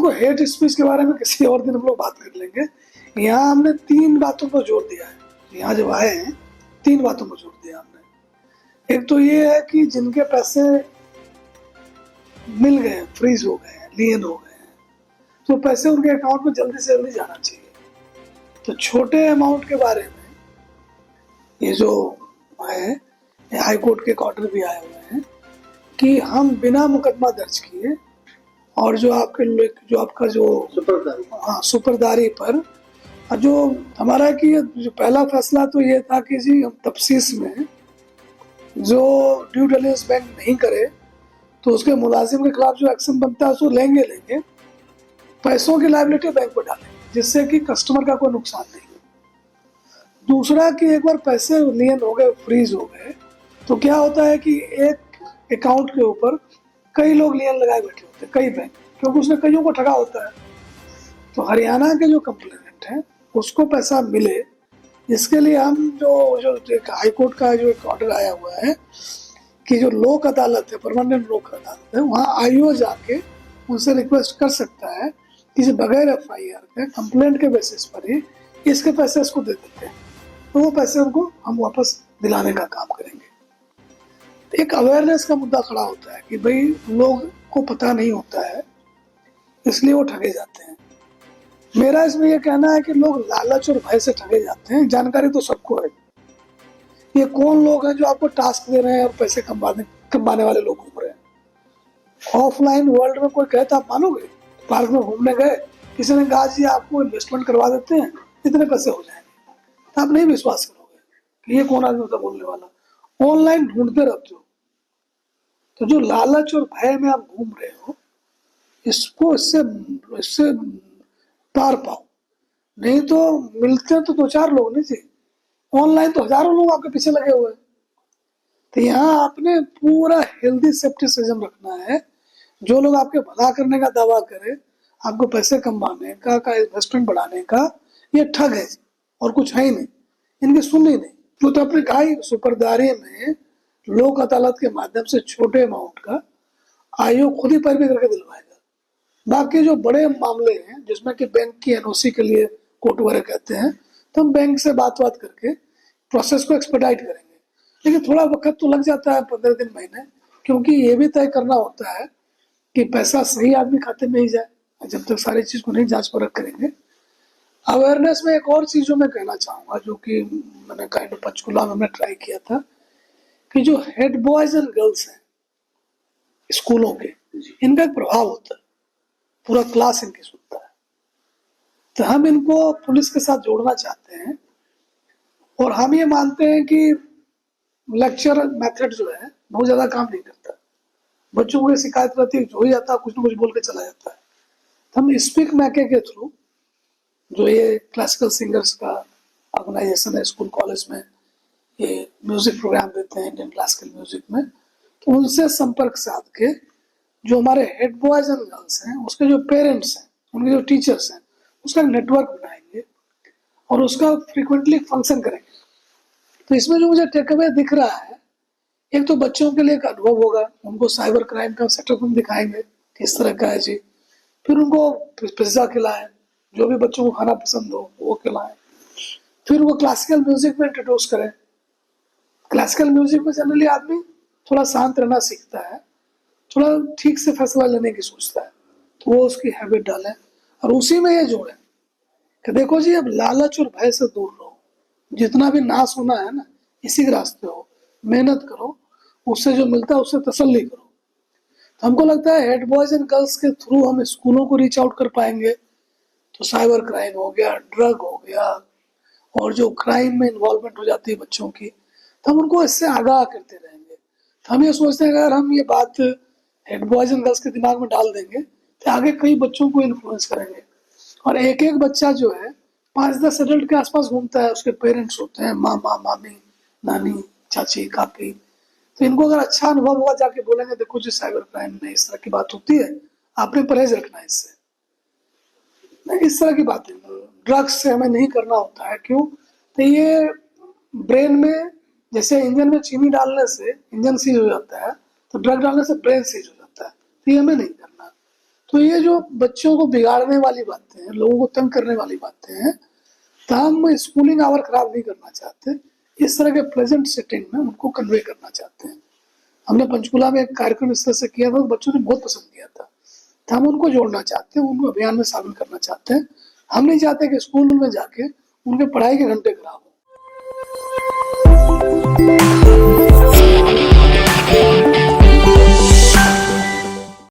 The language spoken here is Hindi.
देखो, हेट स्पीच के बारे में किसी और दिन हम लोग बात कर लेंगे। यहाँ हमने 3 बातों पर जोर दिया है। यहाँ जब आए हैं 3 बातों पर जोर दिया हमने। एक तो ये है कि जिनके पैसे मिल गए, फ्रीज हो गए हैं, लीन हो गए हैं, तो पैसे उनके अकाउंट में जल्दी से जल्दी जाना चाहिए। तो छोटे अमाउंट के बारे में ये जो है, हाई कोर्ट के ऑर्डर भी आए हुए हैं कि हम बिना मुकदमा दर्ज किए और जो आपका जो सुपरदारी पर जो हमारा कि जो पहला फैसला तो ये था कि जी हम तफ्सीस में जो ड्यू डिलिजेंस बैंक नहीं करे तो उसके मुलाजिम के खिलाफ जो एक्शन बनता है उसको लेंगे, पैसों की लायबिलिटी बैंक पर डालेंगे, जिससे कि कस्टमर का कोई नुकसान नहीं हो। दूसरा कि एक बार पैसे लियन हो गए, फ्रीज हो गए, तो क्या होता है कि एक अकाउंट के ऊपर कई लोग लियन लगाए बैठे होते हैं, कई बैंक, क्योंकि उसने कईयों को ठगा होता है। तो हरियाणा के जो कंप्लेनेंट है उसको पैसा मिले, इसके लिए हम जो हाई कोर्ट का जो एक ऑर्डर आया हुआ है कि जो लोक अदालत है, परमानेंट लोक अदालत है, वहाँ आईओ जाके उनसे रिक्वेस्ट कर सकता है कि बगैर FIR के कंप्लेंट के बेसिस पर ही इसके पैसे इसको दे देते हैं, तो वो पैसे उनको हम वापस दिलाने का काम करेंगे। एक अवेयरनेस का मुद्दा खड़ा होता है कि भाई लोग को पता नहीं होता है, इसलिए वो ठगे जाते हैं। मेरा इसमें यह कहना है कि लोग लालच और भय से ठगे जाते हैं। जानकारी तो सबको है। ये कौन लोग हैं जो आपको टास्क दे रहे हैं और पैसे कमाने वाले लोग घूम रहे हैं। ऑफलाइन वर्ल्ड में कोई कहता आप मानोगे? पार्क में घूमने गए, किसी ने कहा जी आपको इन्वेस्टमेंट करवा देते हैं, इतने पैसे हो जाएंगे, तो आप नहीं विश्वास करोगे कि ये कौन आदमी होता बोलने वाला। ऑनलाइन ढूंढते रहते हो। तो जो लालच और भय में आप घूम रहे हो, इससे पार पाओ। नहीं तो मिलते तो 2-4 लोग नहीं थे, ऑनलाइन तो हजारों लोग आपके पीछे लगे हुए हैं। तो यहाँ आपने पूरा हेल्दी सेफ्टी सिस्टम रखना है। जो लोग आपके भला करने का दावा करें, आपको पैसे कमाने का इन्वेस्टमेंट बढ़ाने का, ये ठग है और कुछ है ही नहीं। इनकी सुननी नहीं। तो आपने कहा सुपरदारी में लोक अदालत के माध्यम से छोटे अमाउंट का आयोग खुद ही पैरवी करके दिलवाएगा। बाकी जो बड़े मामले हैं जिसमें कि बैंक की NOC के लिए कोर्ट वगैरह कहते हैं, तो हम बैंक से बात करके प्रोसेस को एक्सपेडाइट करेंगे। लेकिन थोड़ा वक्त तो लग जाता है, 15 दिन, महीने, क्योंकि ये भी तय करना होता है कि पैसा सही आदमी खाते में ही जाए। जब तक सारी चीज को नहीं जांच परख करेंगे। अवेयरनेस में एक और चीज जो मैं कहना चाहूंगा, जो कि मैंने काइंड ऑफ पंचकुला में हमने ट्राई किया था, कि जो हेड बॉयज एंड गर्ल्स हैं स्कूलों के, इनका एक प्रभाव होता है, पूरा क्लास इनकी सुनता है। तो हम इनको पुलिस के साथ जोड़ना चाहते हैं। और हम ये मानते हैं कि लेक्चर मेथड जो है बहुत ज्यादा काम नहीं करता। बच्चों को शिकायत रहती है, जो ही आता है कुछ ना कुछ बोल के चला जाता है। तो हम स्पीक मैके के थ्रू, जो ये क्लासिकल सिंगर्स का ऑर्गेनाइजेशन है स्कूल कॉलेज में, ये म्यूजिक प्रोग्राम देते हैं इंडियन क्लासिकल म्यूजिक में, तो उनसे संपर्क साध के जो हमारे हेड बॉयज एंड गर्ल्स हैं, उसके जो पेरेंट्स हैं, उनके जो टीचर्स हैं, उसका नेटवर्क बनाएंगे और उसका फ्रीक्वेंटली फंक्शन करेंगे। तो इसमें जो मुझे टेक अवे दिख रहा है, एक तो बच्चों के लिए एक अनुभव होगा, उनको साइबर क्राइम का सेटअप हम दिखाएंगे किस तरह का है जी। फिर उनको पिज्जा खिलाएं, जो भी बच्चों को खाना पसंद हो वो खिलाएं। फिर वो क्लासिकल म्यूजिक में इंट्रोड्यूस करें। क्लासिकल म्यूजिक में जनरली आदमी थोड़ा शांत रहना सीखता है, थोड़ा ठीक से फैसला लेने की सोचता है, तो वो उसकी हैबिट डालें और उसी में ये जोड़ें कि देखो जी अब लालच और भय से दूर रहो। जितना भी नाश होना है ना, इसी के रास्ते हो, मेहनत करो, उससे जो मिलता है उससे तसल्ली करो। तो हमको लगता है हेड बॉयज एंड गर्ल्स के थ्रू हम स्कूलों को रीच आउट कर पाएंगे। तो साइबर क्राइम हो गया, ड्रग हो गया, और जो क्राइम में इन्वॉल्वमेंट हो जाती है बच्चों की, तो हम उनको इससे आगाह करते रहेंगे। तो हम ये सोचते हैं अगर हम ये बात हेड बॉयज एंड गर्ल्स के दिमाग में डाल देंगे तो आगे कई बच्चों को इन्फ्लुएंस करेंगे। और एक एक बच्चा जो है 5-10 एडल्ट के आसपास घूमता है, उसके पेरेंट्स होते हैं, मामा, मामी, नानी, चाची, काकी। तो इनको अगर अच्छा अनुभव हुआ, जाके बोलेंगे देखो जी साइबर क्राइम में इस तरह की बात होती है, आपने परहेज रखना है इससे, नहीं इस तरह की बातें। ड्रग्स से हमें नहीं करना होता है। क्यों? तो ये ब्रेन में, जैसे इंजन में चीनी डालने से इंजन सीज हो जाता है, तो ड्रग डालने से ब्रेन सीज हो जाता है। तो ये हमें नहीं करना। तो ये जो बच्चों को बिगाड़ने वाली बातें हैं, लोगों को तंग करने वाली बातें हैं, तो हम स्कूलिंग आवर खराब नहीं करना चाहते, इस तरह के प्रेजेंट सेटिंग में उनको कन्वे करना चाहते हैं। हमने पंचकुला में एक कार्यक्रम इस तरह से किया था, तो बच्चों ने बहुत पसंद किया था। तो हम उनको जोड़ना चाहते हैं, उनको अभियान में शामिल करना चाहते हैं। हम नहीं चाहते कि स्कूल में जाके उनके पढ़ाई के घंटे खराब हो।